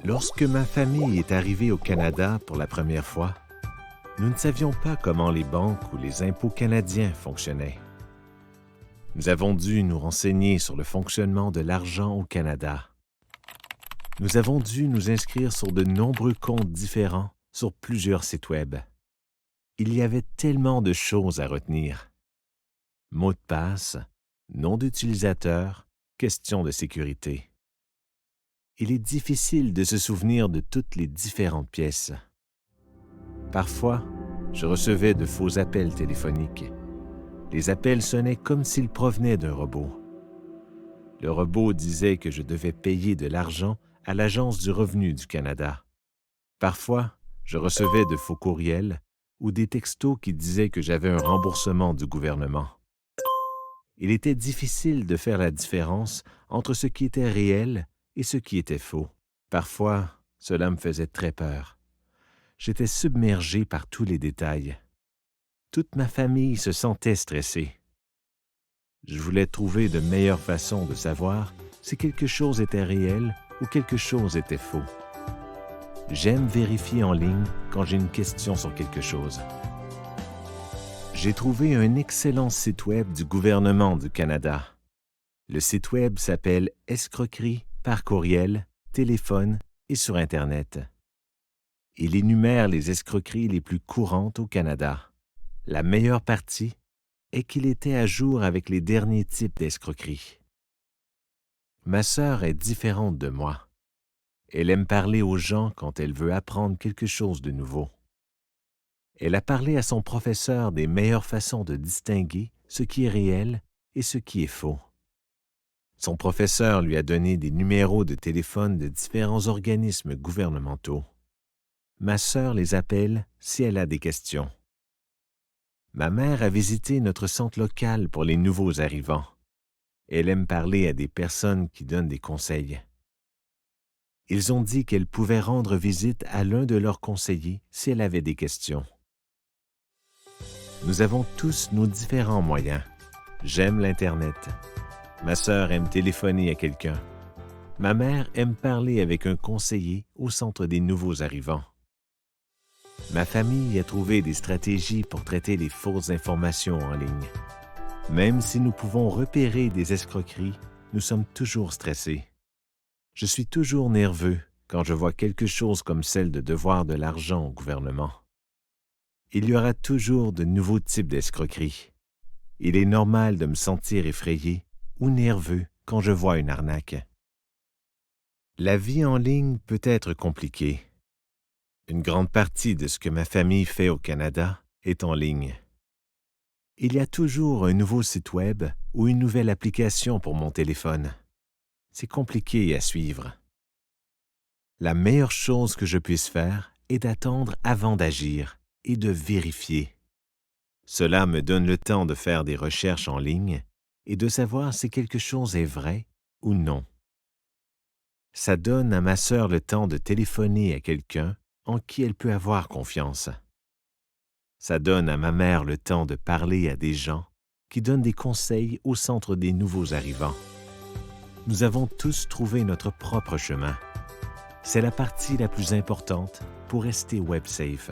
Lorsque ma famille est arrivée au Canada pour la première fois, nous ne savions pas comment les banques ou les impôts canadiens fonctionnaient. Nous avons dû nous renseigner sur le fonctionnement de l'argent au Canada. Nous avons dû nous inscrire sur de nombreux comptes différents sur plusieurs sites Web. Il y avait tellement de choses à retenir. Mots de passe, nom d'utilisateur, questions de sécurité. Il est difficile de se souvenir de toutes les différentes pièces. Parfois, je recevais de faux appels téléphoniques. Les appels sonnaient comme s'ils provenaient d'un robot. Le robot disait que je devais payer de l'argent à l'Agence du revenu du Canada. Parfois, je recevais de faux courriels ou des textos qui disaient que j'avais un remboursement du gouvernement. Il était difficile de faire la différence entre ce qui était réel et ce qui était faux. Parfois, cela me faisait très peur. J'étais submergé par tous les détails. Toute ma famille se sentait stressée. Je voulais trouver de meilleures façons de savoir si quelque chose était réel ou quelque chose était faux. J'aime vérifier en ligne quand j'ai une question sur quelque chose. J'ai trouvé un excellent site Web du gouvernement du Canada. Le site Web s'appelle Escroquerie par courriel, téléphone et sur Internet. Il énumère les escroqueries les plus courantes au Canada. La meilleure partie est qu'il était à jour avec les derniers types d'escroqueries. Ma sœur est différente de moi. Elle aime parler aux gens quand elle veut apprendre quelque chose de nouveau. Elle a parlé à son professeur des meilleures façons de distinguer ce qui est réel et ce qui est faux. Son professeur lui a donné des numéros de téléphone de différents organismes gouvernementaux. Ma sœur les appelle si elle a des questions. Ma mère a visité notre centre local pour les nouveaux arrivants. Elle aime parler à des personnes qui donnent des conseils. Ils ont dit qu'elle pouvait rendre visite à l'un de leurs conseillers si elle avait des questions. Nous avons tous nos différents moyens. J'aime l'Internet. Ma sœur aime téléphoner à quelqu'un. Ma mère aime parler avec un conseiller au centre des nouveaux arrivants. Ma famille a trouvé des stratégies pour traiter les fausses informations en ligne. Même si nous pouvons repérer des escroqueries, nous sommes toujours stressés. Je suis toujours nerveux quand je vois quelque chose comme celle de devoir de l'argent au gouvernement. Il y aura toujours de nouveaux types d'escroqueries. Il est normal de me sentir effrayé ou nerveux quand je vois une arnaque. La vie en ligne peut être compliquée. Une grande partie de ce que ma famille fait au Canada est en ligne. Il y a toujours un nouveau site Web ou une nouvelle application pour mon téléphone. C'est compliqué à suivre. La meilleure chose que je puisse faire est d'attendre avant d'agir et de vérifier. Cela me donne le temps de faire des recherches en ligne et de savoir si quelque chose est vrai ou non. Ça donne à ma sœur le temps de téléphoner à quelqu'un en qui elle peut avoir confiance. Ça donne à ma mère le temps de parler à des gens qui donnent des conseils au centre des nouveaux arrivants. Nous avons tous trouvé notre propre chemin. C'est la partie la plus importante pour rester web safe.